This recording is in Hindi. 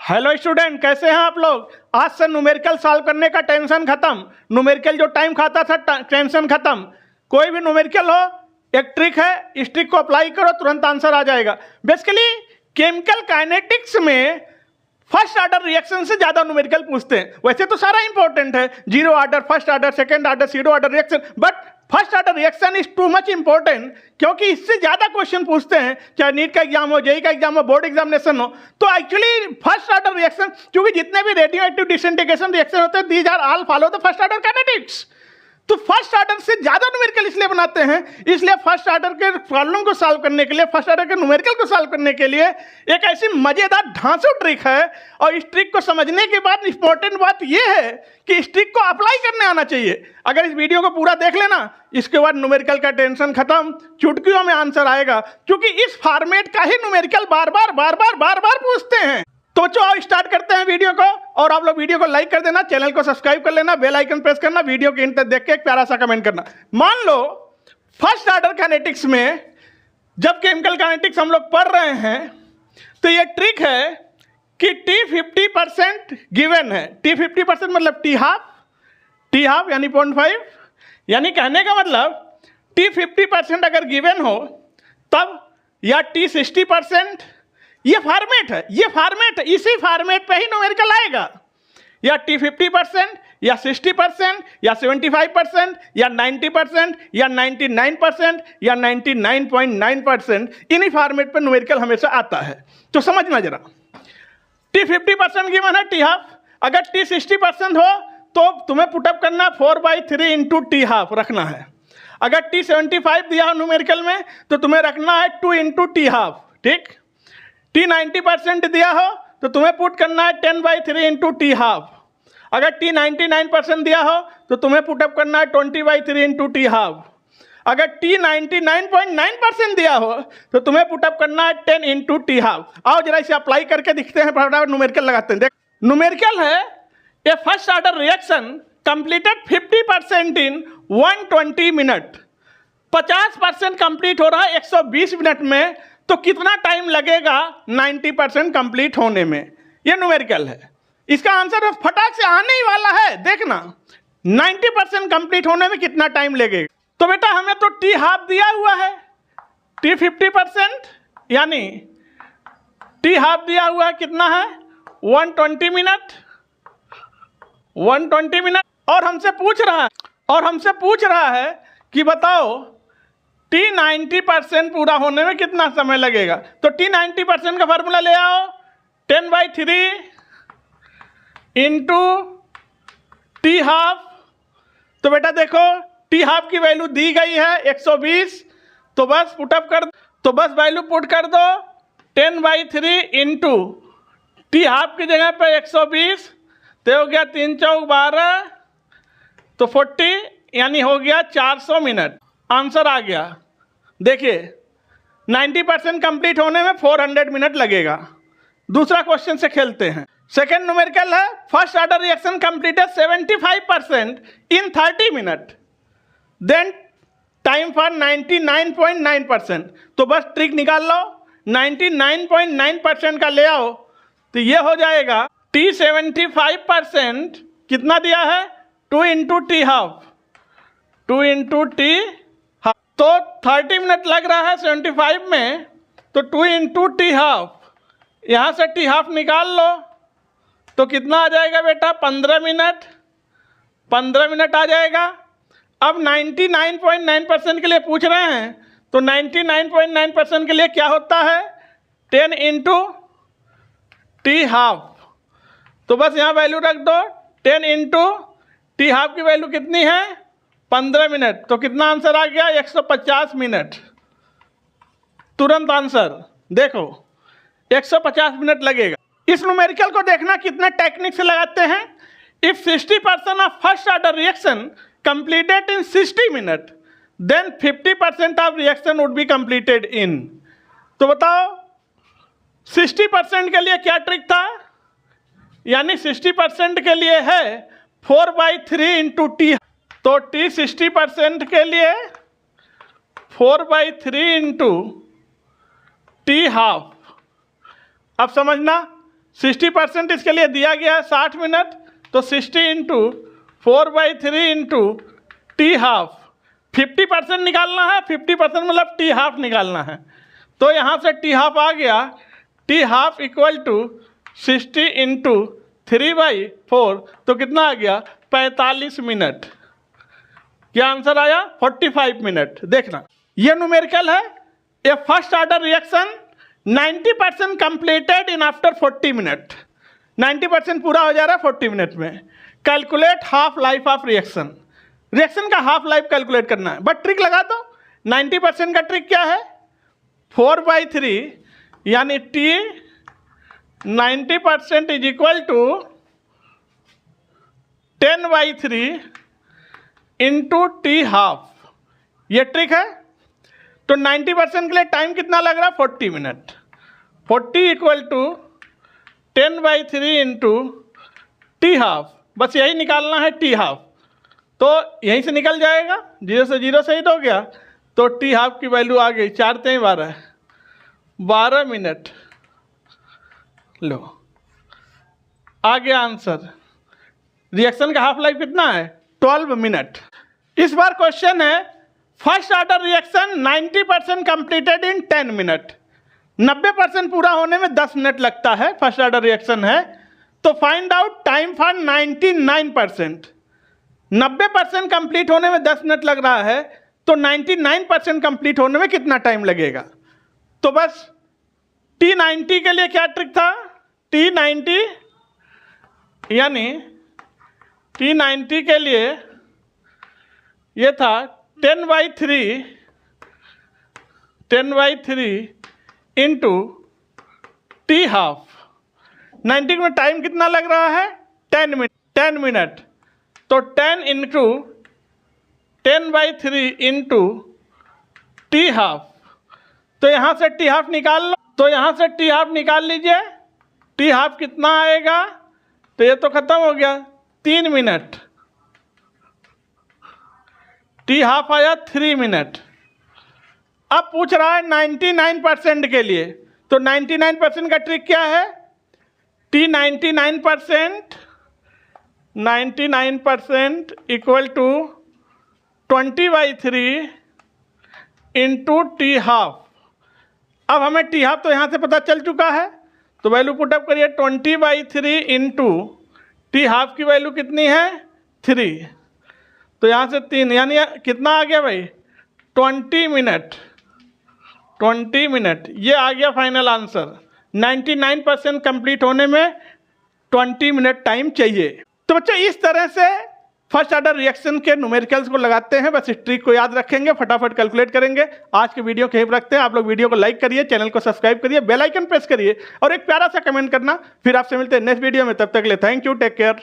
हेलो स्टूडेंट, कैसे हैं आप लोग। आज से न्यूमेरिकल सॉल्व करने का टेंशन खत्म। न्यूमेरिकल जो टाइम खाता था टेंशन खत्म। कोई भी न्यूमेरिकल हो, एक ट्रिक है, इस ट्रिक को अप्लाई करो, तुरंत आंसर आ जाएगा। बेसिकली केमिकल काइनेटिक्स में फर्स्ट ऑर्डर रिएक्शन से ज्यादा न्यूमेरिकल पूछते हैं। वैसे तो सारा इंपॉर्टेंट है, zero order, first order, second order, zero order reaction, but first order reaction is too much important, क्योंकि इससे ज्यादा क्वेश्चन पूछते हैं, चाहे नीट का एग्जाम हो, जेईई का एग्जाम हो, बोर्ड एग्जामिनेशन हो। तो एक्चुअली फर्स्ट ऑर्डर रिएक्शन, क्योंकि जितने भी रेडियो एक्टिव डिसइंटीग्रेशन रिएक्शन होते हैं, these are all follow the first order kinetics. तो फर्स्ट ऑर्डर से ज्यादा न्यूमेरिकल इसलिए बनाते हैं, इसलिए फर्स्ट ऑर्डर के प्रॉब्लम को सॉल्व करने के लिए, फर्स्ट ऑर्डर के न्यूमेरिकल को सॉल्व करने के लिए एक ऐसी मजेदार ढांसू ट्रिक है। और इस ट्रिक को समझने के बाद इंपॉर्टेंट बात यह है कि इस ट्रिक को अप्लाई करने आना चाहिए। अगर इस वीडियो को पूरा देख लेना, इसके बाद न्यूमेरिकल का टेंशन खत्म, चुटकियों में आंसर आएगा, क्योंकि इस फॉर्मेट का ही न्यूमेरिकल बार बार पूछते हैं। तो चलो स्टार्ट करते हैं वीडियो को। और आप लोग वीडियो को लाइक कर देना, चैनल को सब्सक्राइब कर लेना, बेल आइकन प्रेस करना, वीडियो के इंटर देख के एक प्यारा सा कमेंट करना। मान लो फर्स्ट ऑर्डर काइनेटिक्स में जब केमिकल काइनेटिक्स हम लोग पढ़ रहे हैं, तो ये ट्रिक है कि T 50% गिवन है। T 50% मतलब T हाफ यानी 0.5, यानी कहने का मतलब T 50% अगर गिवन हो तब, या T 60%, ये फॉर्मेट है, इसी फॉर्मेट पे ही न्यूमेरिकल आएगा। या T 50%, या 60%, या 75%, या 90%, या 99%, या 99.9%, इन्हीं फॉर्मेट पे न्यूमेरिकल हमेशा आता है। तो समझना जरा, T 50% गिवन है T हाफ, अगर T 60% हो तो तुम्हें पुटअप करना 4/3 इंटू T हाफ रखना है। अगर T 75 दिया हो न्यूमेरिकल में तो तुम्हें रखना है 2 इंटू T हाफ, ठीक। T 90% दिया हो तो तुम्हें पुट करना है 10/3 इंटू T हाफ। अगर T 99% दिया हो तो तुम्हें पुटअप करना है 20/3 इंटू T हाफ। अगर T 99.9% दिया हो तो तुम्हें पुटअप करना है 10 इंटू T हाफ। आओ जरा इसे अप्लाई करके दिखते हैं, फटाफट न्यूमेरिकल लगाते हैं। देख, न्यूमेरिकल है a first order reaction completed 50% in 120 minute. 50% complete हो रहा है 120 मिनट में, तो कितना टाइम लगेगा 90% कंप्लीट होने में। ये न्यूमेरिकल है, इसका आंसर फटाक से आने ही वाला है। देखना 90% कंप्लीट होने में कितना टाइम लगेगा। तो बेटा हमें तो T हाफ दिया हुआ है, T 50% यानी T हाफ दिया हुआ है, कितना है 120 मिनट, 120 मिनट। और हमसे पूछ रहा है कि बताओ T 90% पूरा होने में कितना समय लगेगा। तो T 90% का फॉर्मूला ले आओ, 10/3 इंटू T हाफ। तो बेटा देखो T हाफ की वैल्यू दी गई है 120, तो बस वैल्यू पुट कर दो 10/3 इंटू T हाफ की जगह पे 120, तो हो गया 3 चौक 12, तो 40, यानी हो गया 400 मिनट। आंसर आ गया। देखिए 90% कंप्लीट होने में 400 मिनट लगेगा। दूसरा क्वेश्चन से खेलते हैं। सेकेंड न्यूमेरिकल है first order reaction completed 75% in 30 minute, then time for 99.9%। तो बस ट्रिक निकाल लो, 99.9% का ले आओ, तो ये हो जाएगा T 75% कितना दिया है 2 into T half, 2 into T half. तो 30 मिनट लग रहा है 75 में, तो 2 इंटू T हाफ, यहाँ से T हाफ निकाल लो, तो कितना आ जाएगा बेटा 15 मिनट, 15 मिनट आ जाएगा। अब 99.9% के लिए पूछ रहे हैं, तो 99.9% के लिए क्या होता है 10 इंटू T हाफ। तो बस यहाँ वैल्यू रख दो, 10 इंटू T हाफ की वैल्यू कितनी है 15 मिनट, तो कितना आंसर आ गया 150 मिनट। तुरंत आंसर देखो 150 मिनट लगेगा। इस न्यूमेरिकल को देखना कितने टेक्निक से लगाते हैं। If 60% of first order reaction completed in 60 minute, then 50% of reaction would be completed in. तो बताओ 60% के लिए क्या ट्रिक था, यानी 60% के लिए है 4/3 इंटू T। तो T 60% के लिए 4/3 इंटू T हाफ। अब समझना 60% इसके लिए दिया गया है 60 मिनट, तो 60 इंटू 4/3 इंटू टी हाफ, 50% निकालना है, 50% मतलब टी हाफ निकालना है। तो यहाँ से टी हाफ आ गया, t half equal to 60 into 3/4, तो कितना आ गया 45 मिनट। क्या आंसर आया 45 मिनट। देखना ये न्यूमेरिकल है, a first order reaction 90% completed in after 40 minute, 90% पूरा हो जा रहा है 40 मिनट में। Calculate half life of reaction, reaction का हाफ लाइफ कैलकुलेट करना है। बट ट्रिक लगा दो, 90% का ट्रिक क्या है, 4/3 यानी t 90% is equal to 10/3 into t half, ये ट्रिक है। तो 90% के लिए टाइम कितना लग रहा है 40 minute, 40 equal to 10/3 into t half, बस यही निकालना है टी हाफ। तो यहीं से निकल जाएगा, 0 से 0 सही हो गया, तो टी हाफ की वैल्यू आ गई 4 × 12, 12 मिनट। लो आ गया आंसर। रिएक्शन का हाफ लाइफ कितना है 12 मिनट। इस बार क्वेश्चन है फर्स्ट ऑर्डर रिएक्शन 90% कंप्लीटेड इन 10 मिनट, 90% पूरा होने में 10 मिनट लगता है, फर्स्ट ऑर्डर रिएक्शन है। तो find out time for 99%, 90% complete होने में 10 मिनट लग रहा है, तो 99% कंप्लीट होने में कितना टाइम लगेगा। तो बस T90 के लिए क्या ट्रिक था, T90 यानी T90 के लिए ये था 10/3 इंटू टी हाफ। 90 में टाइम कितना लग रहा है 10 मिनट, तो 10 इंटू 10/3 इंटू टी हाफ। तो यहाँ से टी हाफ निकाल लो, तो यहाँ से टी हाफ निकाल लीजिए, टी हाफ कितना आएगा, तो ये तो खत्म हो गया 3 मिनट, टी हाफ आया 3 मिनट। अब पूछ रहा है 99% के लिए, तो 99% का ट्रिक क्या है, टी 99% इक्वल टू 20/3 इंटू टी हाफ। अब हमें टी हाफ तो यहाँ से पता चल चुका है, तो वैल्यू पुटअप करिए 20/3 इंटू टी हाफ की वैल्यू कितनी है 3, तो यहाँ से 3 यानी कितना आ गया भाई 20 मिनट, ये आ गया फाइनल आंसर। 99% कंप्लीट होने में 20 मिनट टाइम चाहिए। तो बच्चों इस तरह से फर्स्ट ऑर्डर रिएक्शन के न्यूमेरिकल्स को लगाते हैं, बस इस ट्रिक को याद रखेंगे, फटाफट कैलकुलेट करेंगे। आज के वीडियो कहीं रखते हैं, आप लोग वीडियो को लाइक करिए, चैनल को सब्सक्राइब करिए, बेल आइकन प्रेस करिए और एक प्यारा सा कमेंट करना। फिर आपसे मिलते हैं नेक्स्ट वीडियो में, तब तक के लिए थैंक यू, टेक केयर।